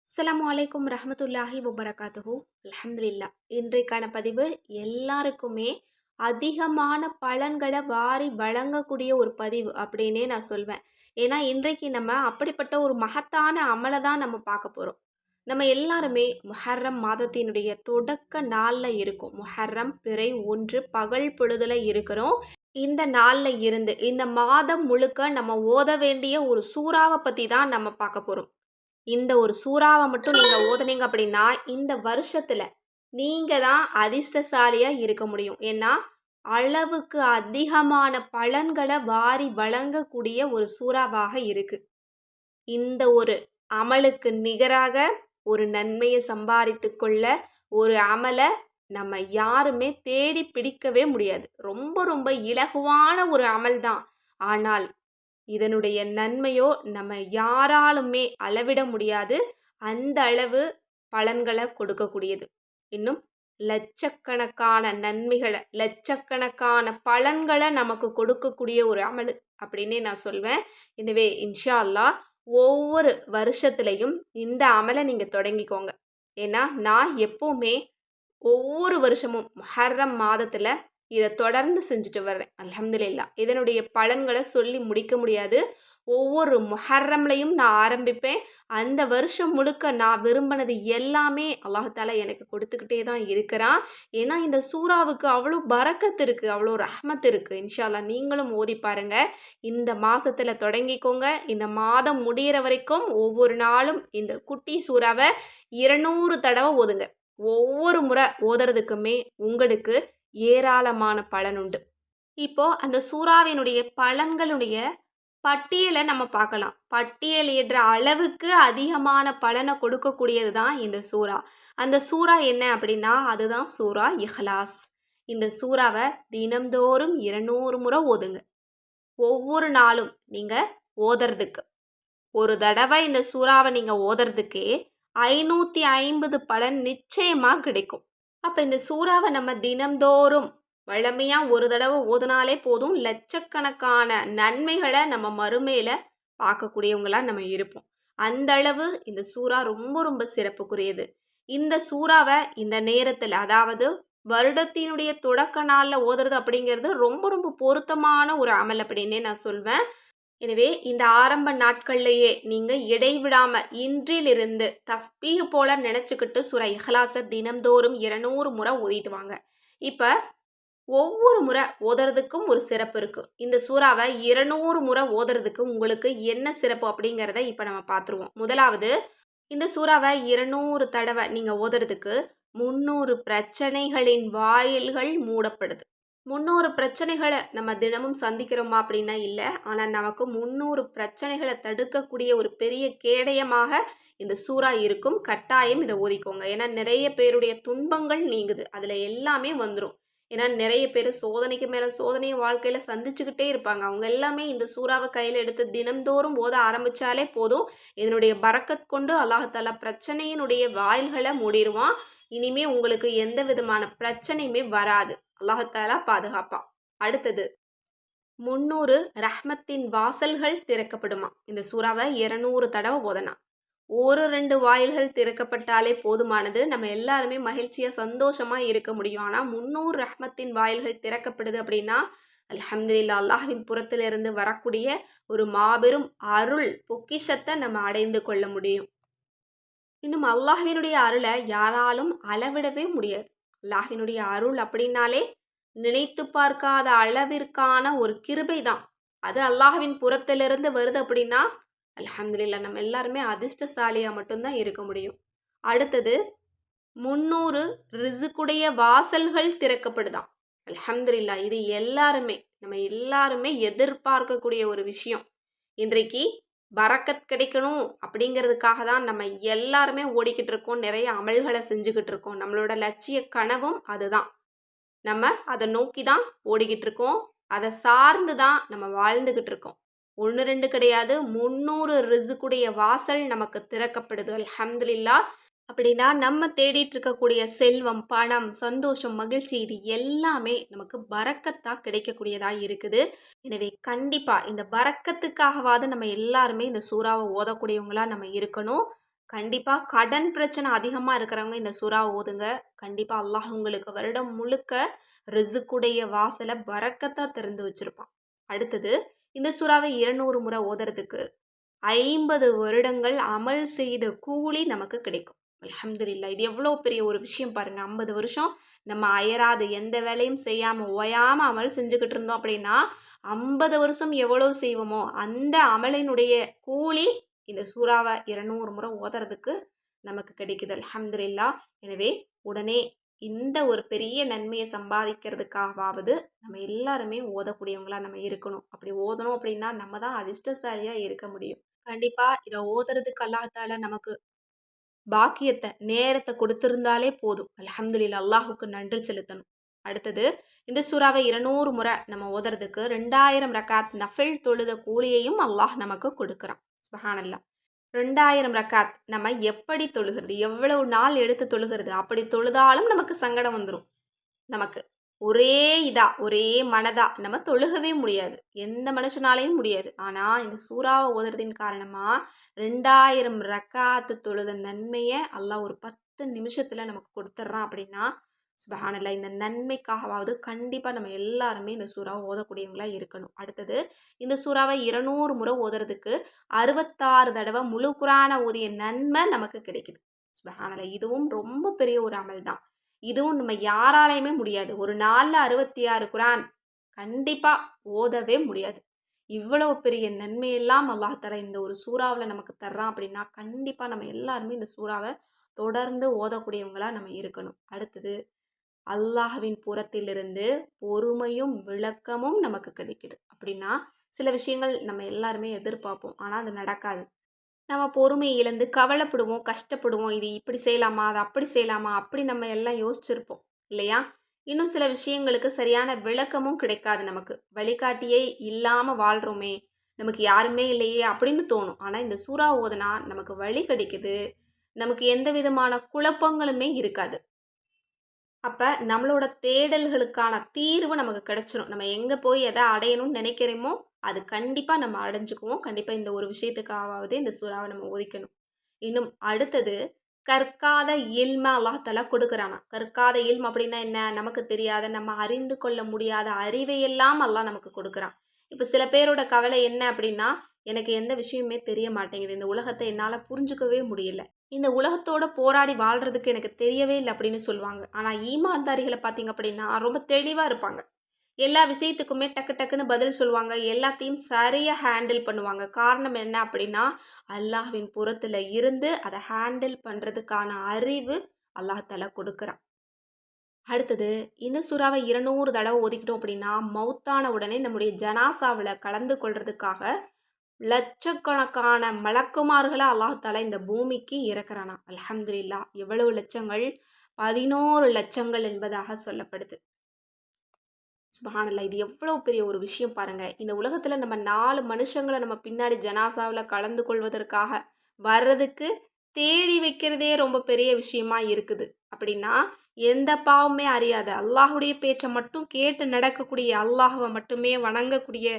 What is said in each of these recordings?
அஸ்ஸலாமு அலைக்கும் ரஹ்மத்துல்லாஹி வபரகாத்துஹு. அல்ஹம்துலில்லாஹ். இன்றைக்கான பதிவு எல்லாருக்குமே அதிகமான பலன்களை வாரி வழங்கக்கூடிய ஒரு பதிவு அப்படின்னே நான் சொல்வேன். ஏன்னா இன்றைக்கு நம்ம அப்படிப்பட்ட ஒரு மகத்தான அமலை தான் நம்ம பார்க்க போகிறோம். நம்ம எல்லாருமே முஹர்ரம் மாதத்தினுடைய தொடக்க நாளில் இருக்கோம். முஹர்ரம் பிறை 1 பகல் பொழுதுல இருக்கிறோம். இந்த நாளில் இருந்து இந்த மாதம் முழுக்க நம்ம ஓத வேண்டிய ஒரு சூறாவை பற்றி தான் நம்ம பார்க்க போகிறோம். இந்த ஒரு சூறாவ மட்டும் நீங்க ஓதுனீங்க அப்படின்னா, இந்த வருஷத்துல நீங்க தான் அதிர்ஷ்டசாலியா இருக்க முடியும். ஏன்னா, அளவுக்கு அதிகமான பலன்கள வாரி வழங்கக்கூடிய ஒரு சூறாவாக இருக்கு. இந்த ஒரு அமலுக்கு நிகராக ஒரு நன்மைய சம்பாரித்துக் கொள்ள ஒரு அமல நம்ம யாருமே தேடி பிடிக்கவே முடியாது. ரொம்ப ரொம்ப இலகுவான ஒரு அமல் தான். ஆனால் இதனுடைய நன்மையோ நம்ம யாராலுமே அளவிட முடியாது. அந்த அளவு பலன்களை கொடுக்கக்கூடியது. இன்னும் லட்சக்கணக்கான நன்மைகளை, லட்சக்கணக்கான பலன்களை நமக்கு கொடுக்கக்கூடிய ஒரு அமல் அப்படின்னே நான் சொல்வேன். எனவே இன்ஷா அல்லாஹ் ஒவ்வொரு வருஷத்துலையும் இந்த அமலை நீங்கள் தொடங்கிக்கோங்க. ஏன்னா நான் எப்போவுமே ஒவ்வொரு வருஷமும் முஹர்ரம் மாதத்தில் இதை தொடர்ந்து செஞ்சுட்டு வர்றேன். அல்ஹம்துலில்லாஹ். இதனுடைய பலன்களை சொல்லி முடிக்க முடியாது. ஒவ்வொரு முஹர்ரம்லையும் நான் ஆரம்பிப்பேன். அந்த வருஷம் முழுக்க நான் விரும்பினது எல்லாமே அல்லாஹ் தாலா எனக்கு கொடுத்துக்கிட்டே தான் இருக்கிறான். ஏன்னா இந்த சூறாவுக்கு அவ்வளோ பரக்கத் இருக்குது, அவ்வளோ ரஹ்மத் இருக்குது. இன்ஷா அல்லாஹ் நீங்களும் ஓதி பாருங்க. இந்த மாதத்தில் தொடங்கிக்கோங்க. இந்த மாதம் முடிகிற வரைக்கும் ஒவ்வொரு நாளும் இந்த குட்டி சூறாவை 200 தடவை ஓதுங்க. ஒவ்வொரு முறை ஓதுறதுக்குமே உங்களுக்கு ஏராளமான பலன் உண்டு. இப்போ அந்த சூறாவினுடைய பலன்களுடைய பட்டியலை நம்ம பார்க்கலாம். பட்டியலிடுற அளவுக்கு அதிகமான பலனை கொடுக்கக்கூடியது தான் இந்த சூறா. அந்த சூறா என்ன அப்படின்னா அதுதான் சூறா இஹ்லாஸ். இந்த சூறாவை தினம்தோறும் 200 முறை ஓதுங்க. ஒவ்வொரு நாளும் நீங்க ஓதுறதுக்கு ஒரு தடவை இந்த சூறாவை நீங்க ஓதுறதுக்கே 550 பலன் நிச்சயமா கிடைக்கும். அப்ப இந்த சூறாவை நம்ம தினம்தோறும் வழமையா ஒரு தடவை ஓதுனாலே போதும், லட்சக்கணக்கான நன்மைகளை நம்ம மறுமையில பார்க்கக்கூடியவங்களா நம்ம இருப்போம். அந்த அளவு இந்த சூறா ரொம்ப ரொம்ப சிறப்புக்குரியது. இந்த சூறாவை இந்த நேரத்தில், அதாவது வருடத்தினுடைய தொடக்க நாளில் ஓதுறது அப்படிங்கிறது ரொம்ப ரொம்ப பொருத்தமான ஒரு அமல் அப்படின்னே நான் சொல்வேன். எனவே இந்த ஆரம்ப நாட்கள்லையே நீங்க இடைவிடாம இன்றிலிருந்து தஸ்பீஹ் போல நினைச்சுக்கிட்டு சூரா இஹ்லாஸை தினம்தோறும் 200 முறை ஓதிட்டு வாங்க. இப்ப ஒவ்வொரு முறை ஓதுறதுக்கும் ஒரு சிறப்பு இருக்கு. இந்த சூறாவை 200 முறை ஓதுறதுக்கு உங்களுக்கு என்ன சிறப்பு அப்படிங்கிறத இப்ப நம்ம பார்த்துருவோம். முதலாவது, இந்த சூறாவை 200 தடவை நீங்க ஓதுறதுக்கு 300 பிரச்சனைகளின் வாயில்கள் மூடப்படுது. 300 பிரச்சனைகளை நம்ம தினமும் சந்திக்கிறோமா அப்படின்னா இல்லை. ஆனால் நமக்கு 300 பிரச்சனைகளை தடுக்கக்கூடிய ஒரு பெரிய கேடயமாக இந்த சூறா இருக்கும். கட்டாயம் இதை ஓதிக்கோங்க. ஏன்னா நிறைய பேருடைய துன்பங்கள் நீங்குது. அதில் எல்லாமே வந்துடும். ஏன்னா நிறைய பேர் சோதனைக்கு மேலே சோதனையை வாழ்க்கையில் சந்திச்சுக்கிட்டே இருப்பாங்க. அவங்க எல்லாமே இந்த சூறாவை கையில் எடுத்து தினம்தோறும் ஓத ஆரம்பித்தாலே போதும். இதனுடைய பரக்கத் கொண்டு அல்லாஹாலா பிரச்சனையினுடைய வாயில்களை மூடிடுவான். இனிமே உங்களுக்கு எந்த விதமான பிரச்சனையுமே வராது. அல்லாஹாலா பாதுகாப்பான். அடுத்தது, 300 ரஹ்மத்தின் வாசல்கள் திறக்கப்படுமா. இந்த சூறாவை 200 தடவை ஓதனா ஒரு 2 வாயில்கள் திறக்கப்பட்டாலே போதுமானது. நம்ம எல்லாருமே மகிழ்ச்சியா சந்தோஷமா இருக்க முடியும். ஆனால் 300 ரஹ்மத்தின் வாயில்கள் திறக்கப்படுது அப்படின்னா அல்ஹம்துலில்லாஹ், அல்லாஹ்வின் புறத்திலிருந்து வரக்கூடிய ஒரு மாபெரும் அருள் பொக்கிஷத்தை நம்ம அடைந்து கொள்ள முடியும். இன்னும் அல்லாஹ்வினுடைய அருளை யாராலும் அளவிடவே முடியாது. அல்லாஹ்வினுடைய அருள் அப்படின்னாலே நினைத்து பார்க்காத அளவிற்கான ஒரு கிருபை தான். அது அல்லாஹ்வின் புறத்திலிருந்து வருது அப்படின்னா அல்ஹம்துலில்லாஹ் நம்ம எல்லாருமே அதிர்ஷ்டசாலியாக மட்டும்தான் இருக்க முடியும். அடுத்தது, 300 ரிசுக்குடைய வாசல்கள் திறக்கப்படுதாம். அல்ஹம்துலில்லாஹ், இது நம்ம எல்லாருமே எதிர்பார்க்கக்கூடிய ஒரு விஷயம். இன்றைக்கு பரக்கத் கிடைக்கணும் அப்படிங்கிறதுக்காக தான் நம்ம எல்லாருமே ஓடிக்கிட்டு இருக்கோம். நிறைய அமல்களை செஞ்சுக்கிட்டு இருக்கோம். நம்மளோட லட்சிய கனவும் அதுதான். நம்ம அதை நோக்கி தான் ஓடிக்கிட்டு இருக்கோம். அதை சார்ந்து தான் நம்ம வாழ்ந்துக்கிட்டு இருக்கோம். 1 2 கிடையாது, 300 ரிசுக்குடைய வாசல் நமக்கு திறக்கப்படுது. அல்ஹம்துலில்லாஹ். அப்படின்னா நம்ம தேடிட்டு இருக்கக்கூடிய செல்வம், பணம், சந்தோஷம், மகிழ்ச்சி இது எல்லாமே நமக்கு பரக்கத்தா கிடைக்கக்கூடியதா இருக்குது. எனவே கண்டிப்பா இந்த பரக்கத்துக்காகவாவது நம்ம எல்லாருமே இந்த சூறாவை ஓதக்கூடியவங்களா நம்ம இருக்கணும். கண்டிப்பாக கடன் பிரச்சனை அதிகமாக இருக்கிறவங்க இந்த சூறா ஓதுங்க. கண்டிப்பாக அல்லாஹ் உங்களுக்கு வருடம் முழுக்க ரிசுக்குடைய வாசலை பரக்கத்தா திறந்து வச்சிருப்பான். அடுத்தது இந்த சூறாவை 200 முறை ஓதுறதுக்கு 50 வருடங்கள் அமல் செய்த கூலி நமக்கு கிடைக்கும். அல்ஹம்துலில்லாஹ். இது எவ்வளோ பெரிய ஒரு விஷயம் பாருங்க. 50 வருஷம் நம்ம அயராது எந்த வேலையும் செய்யாம ஓயாம அமல் செஞ்சுக்கிட்டு இருந்தோம் அப்படின்னா, 50 வருஷம் எவ்வளோ செய்வோமோ அந்த அமலினுடைய கூலி இந்த சூறாவ 200 முறை ஓதுறதுக்கு நமக்கு கிடைக்குது. அல்ஹம்துலில்லாஹ். எனவே உடனே இந்த ஒரு பெரிய நன்மையை சம்பாதிக்கிறதுக்காகவாவது நம்ம எல்லாருமே ஓதக்கூடியவங்களா நம்ம இருக்கணும். அப்படி ஓதணும் அப்படின்னா நம்ம தான் அதிர்ஷ்டசாலியா இருக்க முடியும். கண்டிப்பா இத ஓதுறதுக்கு அல்லாஹ் தாலா நமக்கு பாக்கியத்த, நேரத்த கொடுத்திருந்தாலே போதும். அல்ஹம்துலில்லாஹ். அல்லாஹ்வுக்கு நன்றி செலுத்தணும். அடுத்தது இந்த சூறாவை 200 முறை நம்ம ஓதுறதுக்கு 2000 ரக்காத் நஃபில் தொழுத கூலியையும் அல்லாஹ் நமக்கு கொடுக்குறான். சுப்ஹானல்லாஹ். 2000 ரக்காத் நம்ம எப்படி தொழுகிறது? எவ்வளவு நாள் எடுத்து தொழுகிறது? அப்படி தொழுதாலும் நமக்கு சங்கடம் வந்துரும். நமக்கு ஒரே ஒரே மனதா நம்ம தொழுகவே முடியாது. எந்த மனுஷனாலயும் முடியாது. ஆனா இந்த சூறாவ ஓதுறதின் காரணமா 2000 ரக்காத்து தொழுத நன்மைய அல்லாஹ் ஒரு 10 நிமிஷத்துல நமக்கு கொடுத்துட்றான் அப்படின்னா, சுப்ஹானல்லாஹ். இந்த நன்மைக்காகவாவது கண்டிப்பா நம்ம எல்லாருமே இந்த சூறாவ ஓதக்கூடியவங்களா இருக்கணும். அடுத்தது இந்த சூறாவ 200 முறை ஓதுறதுக்கு 66 தடவ முழு குர்ஆன ஓதிய நன்மை நமக்கு கிடைக்குது. சுப்ஹானல்லாஹ். இதுவும் ரொம்ப பெரிய ஒரு அமல் தான். இதுவும் நம்ம யாராலையுமே முடியாது. ஒரு நாள்ல 66 குர்ஆன் கண்டிப்பா ஓதவே முடியாது. இவ்வளவு பெரிய நன்மையெல்லாம் அல்லாஹ் தஆலா இந்த ஒரு சூறாவுல நமக்கு தர்றான் அப்படின்னா, கண்டிப்பா நம்ம எல்லாருமே இந்த சூறாவ தொடர்ந்து ஓதக்கூடியவங்களா நம்ம இருக்கணும். அடுத்தது அல்லாஹ்வின் புறத்திலிருந்து பொறுமையும், விளக்கமும் நமக்கு கிடைக்குது. அப்படின்னா, சில விஷயங்கள் நம்ம எல்லாருமே எதிர்பார்ப்போம். ஆனா அது நடக்காது. நம்ம பொறுமை இழந்து கவலைப்படுவோம், கஷ்டப்படுவோம். இது இப்படி செய்யலாமா? அது அப்படி செய்யலாமா? அப்படி நம்ம எல்லாம் யோசிச்சிருப்போம் இல்லையா? இன்னும் சில விஷயங்களுக்கு சரியான விளக்கமும் கிடைக்காது நமக்கு. வழிகாட்டியே இல்லாம வாழ்றோமே! நமக்கு யாருமே இல்லையே! அப்படின்னு தோணும். ஆனா இந்த சூறா ஓதுனா நமக்கு வழி கிடைக்குது. நமக்கு எந்த விதமான குழப்பங்களுமே இருக்காது. அப்ப நம்மளோட தேடல்களுக்கான தீர்வு நமக்கு கிடைச்சிரும். நம்ம எங்க போய் எத அடையணும்னு நினைக்கிறோமோ, அது கண்டிப்பா நம்ம அடைஞ்சுக்குவோம். கண்டிப்பா இந்த ஒரு விஷயத்துக்காவது இந்த சூறாவ நம்ம ஒதுக்கணும். இன்னும் அடுத்தது கற்காத இல்ம அல்லாஹ் தஆலா கொடுக்குறானாம். கற்காத இல்ம் அப்படின்னா என்ன? நமக்கு தெரியாத, நம்ம அறிந்து கொள்ள முடியாத அறிவையெல்லாம் அல்லாஹ் நமக்கு கொடுக்குறான். இப்ப சில பேரோட கவலை என்ன அப்படின்னா, எனக்கு எந்த விஷயமுமே தெரிய மாட்டேங்குது. இந்த உலகத்த என்னால புரிஞ்சுக்கவே முடியல. இந்த உலகத்தோட போராடி வாழ்றதுக்கு எனக்கு தெரியவே இல்ல அப்படின்னு சொல்லுவாங்க. ஆனா ஈமான்தாரிகள பார்த்தீங்க அப்படின்னா, ரொம்ப தெளிவா இருப்பாங்க. எல்லா விஷயத்துக்குமே டக்கு டக்குன்னு பதில் சொல்லுவாங்க. எல்லாத்தையும் சரியா ஹேண்டில் பண்ணுவாங்க. காரணம் என்ன அப்படின்னா, அல்லாஹ்வின் புறத்துல இருந்து அத ஹேண்டில் பண்றதுக்கான அறிவு அல்லாஹ் தஆலா கொடுக்குறான். அடுத்தது இந்த சூறாவ 200 தடவ ஓதிக்கிட்டோம் அப்படின்னா, மௌத்தான உடனே நம்முடைய ஜனாசாவுல கலந்து கொள்றதுக்காக லட்சக்கணக்கான மலக்குமார்கள அல்லாஹ் தஆலா இந்த பூமிக்கு இறக்குறானாம். அல்ஹம்துலில்லாஹ். எவ்வளவு லட்சங்கள்? 11 லட்சங்கள் என்பதாக சொல்லப்படுது. சுப்ஹானல்லாஹ். இது எவ்வளவு பெரிய ஒரு விஷயம் பாருங்க. இந்த உலகத்துல நம்ம 4 மனுஷங்கள நம்ம பின்னாடி ஜனாசாவுல கலந்து கொள்வதற்காக வர்றதுக்கு தேடி வைக்கிறதே ரொம்ப பெரிய விஷயமா இருக்குது. அப்படின்னா, எந்த பாவமே அறியாத அல்லாஹ்வுடைய பேச்ச மட்டும் கேட்டு நடக்கக்கூடிய, அல்லாஹ்வ மட்டுமே வணங்கக்கூடிய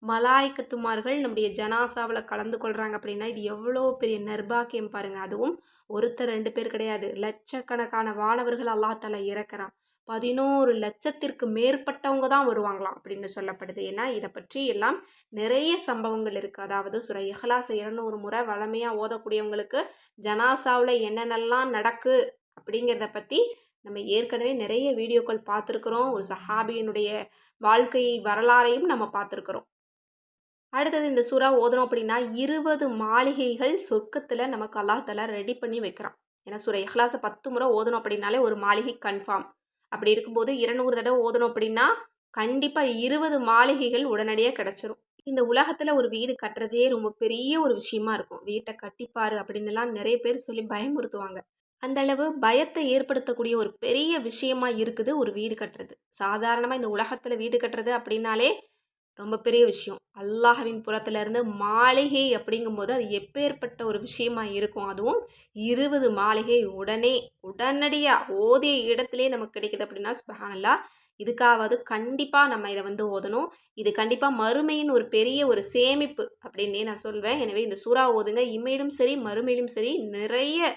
மலாய்க்கத்துமார்கள் நம்முடைய ஜனாசாவுல கலந்து கொள்றாங்க அப்படின்னா, இது எவ்வளோ பெரிய நற்பாக்கியம் பாருங்க. அதுவும் ஒருத்தர் 2 பேர் கிடையாது. லட்சக்கணக்கான வானவர்கள் அல்லாஹ் தஆலா இறக்குறான். 11 லட்சத்திற்கு மேற்பட்டவங்க தான் வருவாங்களாம் அப்படின்னு சொல்லப்படுது. ஏன்னா இதை பற்றி எல்லாம் நிறைய சம்பவங்கள் இருக்குது. அதாவது சூரா இஹ்லாஸ் 200 முறை வழமையாக ஓதக்கூடியவங்களுக்கு ஜனாசாவில் என்னென்னலாம் நடக்கு அப்படிங்கிறத பற்றி நம்ம ஏற்கனவே நிறைய வீடியோக்கள் பார்த்துருக்குறோம். ஒரு சஹாபியினுடைய வாழ்க்கை வரலாறையும் நம்ம பார்த்துருக்குறோம். அடுத்தது இந்த சூறா ஓதுறோம் அப்படின்னா 20 மாளிகைகள் சொர்க்கத்தில் நமக்கு அல்லாஹ் தஆலா ரெடி பண்ணி வைக்கிறான். ஏன்னா சூரா இஹ்லாஸை 10 முறை ஓதணும் அப்படின்னாலே ஒரு மாளிகை கன்ஃபார்ம். அப்படி இருக்கும்போது 200 தடவை ஓதணும் அப்படின்னா கண்டிப்பாக 20 மாளிகைகள் உடனடியாக கிடச்சிரும். இந்த உலகத்தில் ஒரு வீடு கட்டுறதே ரொம்ப பெரிய ஒரு விஷயமா இருக்கும். வீட்டை கட்டிப்பாரு அப்படின்னுலாம் நிறைய பேர் சொல்லி பயமுறுத்துவாங்க. அந்த அளவு பயத்தை ஏற்படுத்தக்கூடிய ஒரு பெரிய விஷயமா இருக்குது ஒரு வீடு கட்டுறது. சாதாரணமாக இந்த உலகத்தில் வீடு கட்டுறது அப்படின்னாலே ரொம்ப பெரிய விஷயம். அல்லாஹ்வின் புறத்திலிருந்து மாளிகை அப்படிங்கும்போது அது எப்பேற்பட்ட ஒரு விஷயமா இருக்கும். அதுவும் 20 மாளிகை உடனடியா ஓதிய இடத்திலேயே நமக்கு கிடைக்குது அப்படின்னா சுப்ஹானல்லாஹ். இதுக்காவது கண்டிப்பா நம்ம இத வந்து ஓதணும். இது கண்டிப்பா மறுமையின் ஒரு பெரிய ஒரு சேமிப்பு அப்படின்னே நான் சொல்வேன். எனவே இந்த சூறா ஓதுங்க. இம்மையிலும் சரி, மறுமையிலும் சரி நிறைய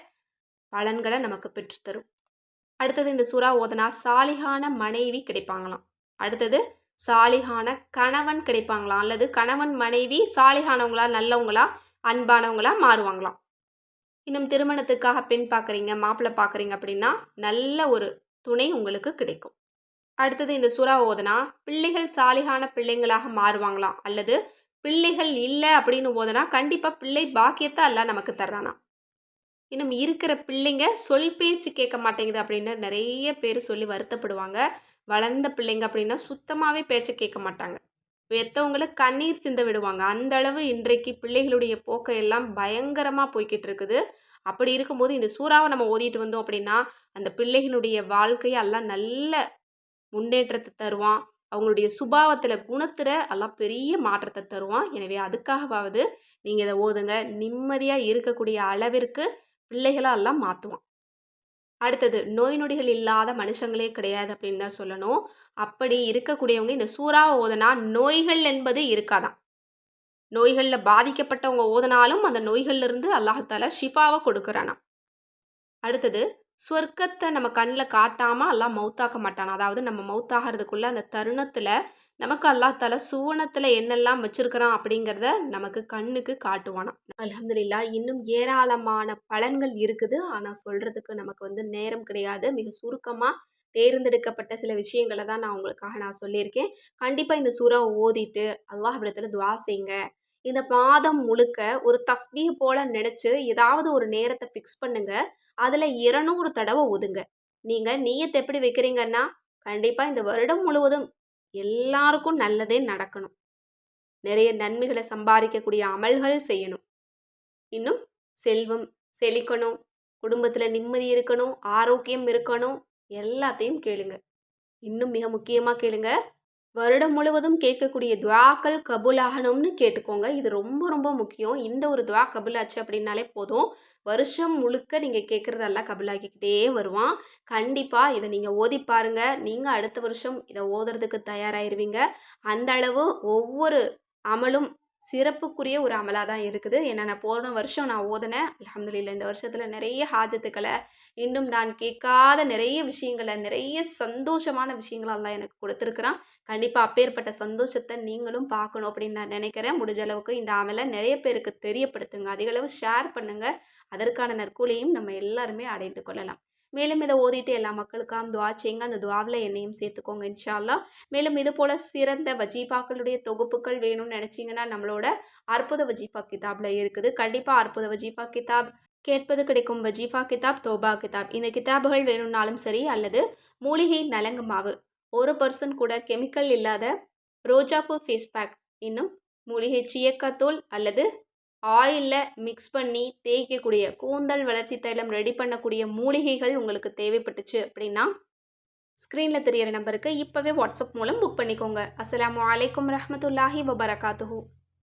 பலன்கள நமக்கு பெற்றுத்தரும். அடுத்தது இந்த சூறா ஓதுனா சாலிஹான மனைவி கிடைப்பாங்களாம். அடுத்தது சாலிஹான கணவன் கிடைப்பாங்களாம். அல்லது கணவன் மனைவி சாலிஹானவங்களா, நல்லவங்களா, அன்பானவங்களா மாறுவாங்களாம். இன்னும் திருமணத்துக்காக பெண் பார்க்குறீங்க, மாப்பிள்ளை பார்க்குறீங்க அப்படின்னா, நல்ல ஒரு துணை உங்களுக்கு கிடைக்கும். அடுத்தது இந்த சூறா ஓதுனா பிள்ளைகள் சாலிஹான பிள்ளைங்களாக மாறுவாங்களாம். அல்லது பிள்ளைகள் இல்ல அப்படின்னு ஓதுனா கண்டிப்பா பிள்ளை பாக்கியத்த அல்லாஹ் நமக்கு தர்றானாம். இன்னும் இருக்கிற பிள்ளைங்க சொல் பேச்சு கேட்க மாட்டேங்குது அப்படின்னு நிறைய பேர் சொல்லி வருத்தப்படுவாங்க. வளர்ந்த பிள்ளைங்க அப்படின்னா சுத்தமாவே பேச்ச கேட்க மாட்டாங்க. பெத்தவங்கள கண்ணீர் சிந்த விடுவாங்க. அந்த அளவு இன்றைக்கு பிள்ளைகளுடைய போக்கு எல்லாம் பயங்கரமா போய்க்கிட்டு இருக்குது. அப்படி இருக்கும்போது இந்த சூறாவ நம்ம ஓதிட்டு வந்தோம் அப்படின்னா, அந்த பிள்ளைகளுடைய வாழ்க்கைய அல்லாஹ் நல்ல முன்னேற்றத்த தருவான். அவங்களுடைய சுபாவத்தில, குணத்தில அல்லாஹ் பெரிய மாற்றத்த தருவான். எனவே அதுக்காகவாவது நீங்க இத ஓதுங்க. நிம்மதியா இருக்கக்கூடிய அளவிற்கு பிள்ளைகள அல்லாஹ் மாத்துவான். அடுத்தது நோய் நொடிகள் இல்லாத மனுஷங்களே கிடையாது அப்படின்னு தான் சொல்லணும். அப்படி இருக்கக்கூடியவங்க இந்த சூறாவ ஓதுனா நோய்கள் என்பது இருக்காதாம். நோய்கள்ல பாதிக்கப்பட்டவங்க ஓதுனாலும் அந்த நோய்கள்ல இருந்து அல்லாஹ் தஆலா ஷிஃபாவ கொடுக்குறானாம். அடுத்தது சொர்க்கத்த நம்ம கண்ல காட்டாம அல்லாஹ் மௌத்தாக்க மாட்டானாம். அதாவது நம்ம மௌத்தாகறதுக்குள்ள அந்த தருணத்துல நமக்கு அல்லாஹ் தஆலா சுவனத்துல என்னெல்லாம் வச்சிருக்கிறான் அப்படிங்கிறத நமக்கு கண்ணுக்கு காட்டுவானாம். அல்ஹம்துலில்லாஹ் இன்னும் ஏராளமான பலன்கள் இருக்குது. ஆனா சொல்றதுக்கு நமக்கு வந்து நேரம் கிடையாது. மிக சுருக்கமா தேர்ந்தெடுக்கப்பட்ட சில விஷயங்கள தான் நான் உங்களுக்காக சொல்லியிருக்கேன். கண்டிப்பா இந்த சூறாவ ஓதிட்டு அல்லாஹ்விடத்துல துஆ செய்யுங்க. இந்த மாதம் முழுக்க ஒரு தஸ்பீஹ் போல நினைச்சு ஏதாவது ஒரு நேரத்த ஃபிக்ஸ் பண்ணுங்க. அதுல 200 தடவ ஓதுங்க. நீங்க நிய்யத் எப்படி வைக்கிறீங்கன்னா, கண்டிப்பா இந்த வருடம் முழுவதும் எல்லாருக்கும் நல்லதே நடக்கணும். நிறைய நன்மைகள சம்பாரிக்கக்கூடிய அமல்கள் செய்யணும். இன்னும் செல்வம் செழிக்கணும், குடும்பத்துல நிம்மதி இருக்கணும், ஆரோக்கியம் இருக்கணும், எல்லாத்தையும் கேளுங்க. இன்னும் மிக முக்கியமா கேளுங்க. வருடம் முழுவதும் கேட்கக்கூடிய துஆக்கள் கபூலாகணும்னு கேட்டுக்கோங்க. இது ரொம்ப ரொம்ப முக்கியம். இந்த ஒரு துஆ கபூலாச்சு அப்படின்னாலே போதும். வருஷம் முழுக்க நீங்க கேட்கறது அல்லாஹ் கபூலாக்கிக்கிட்டே வருவான். கண்டிப்பா இத நீங்க ஓதி பாருங்க. நீங்க அடுத்த வருஷம் இத ஓதுறதுக்கு தயாராயிருவீங்க. அந்த அளவு ஒவ்வொரு அமலும் சிறப்புக்குரிய ஒரு அமலா தான் இருக்குது. ஏன்னா நான் போன வருஷம் ஓதுனேன். அல்ஹம்துலில்லாஹ் இந்த வருஷத்துல நிறைய ஹாஜத்துக்கள, இன்னும் நான் கேட்காத நிறைய விஷயங்கள, நிறைய சந்தோஷமான விஷயங்கள அல்லாஹ் எனக்கு கொடுத்துருக்கிறான். கண்டிப்பா அப்பேற்பட்ட சந்தோஷத்த நீங்களும் பார்க்கணும் அப்படின்னு நான் நினைக்கிறேன். முடிஞ்ச அளவுக்கு இந்த அமல நிறைய பேருக்கு தெரியப்படுத்துங்க. அதிக அளவு ஷேர் பண்ணுங்க. அதற்கான நற்கூலியையும் நம்ம எல்லாருமே அடைந்து கொள்ளலாம். மேலும் இத ஓதிட்டு எல்லா மக்களுக்காகவும் துஆ செய்யுங்க. அந்த துஆவுல என்னையும் சேர்த்துக்கோங்க இன்ஷா அல்லாஹ். மேலும் இது போல சிறந்த வஜீஃபாக்களுடைய தொகுப்புகள் வேணும்னு நினைச்சீங்கன்னா, நம்மளோட அற்புத வஜீஃபா கிதாப்ல இருக்குது. கண்டிப்பா அற்புத வஜீஃபா கிதாப், கேட்பது கிடைக்கும் வஜீஃபா கிதாப், தௌபா கிதாப் இந்த கிதாபுகள் வேணும்னாலும் சரி, அல்லது மூலிகை நலங்கு மாவு, 1% கூட கெமிக்கல் இல்லாத ரோஜாப்பூ ஃபேஸ் பேக், இன்னும் மூலிகை சீயக்காத்தூள் அல்லது ஆயில்ல மிக்ஸ் பண்ணி தேய்க்கக்கூடிய கூந்தல் வளர்ச்சி தைலம் ரெடி பண்ணக்கூடிய மூலிகைகள் உங்களுக்கு தேவைப்பட்டுச்சு அப்படின்னா, ஸ்க்ரீன்ல தெரியிற நம்பருக்கு இப்பவே வாட்ஸ்அப் மூலம் புக் பண்ணிக்கோங்க. அஸ்ஸலாமு அலைக்கும் ரஹ்மத்துல்லாஹி வபரகாத்துஹு.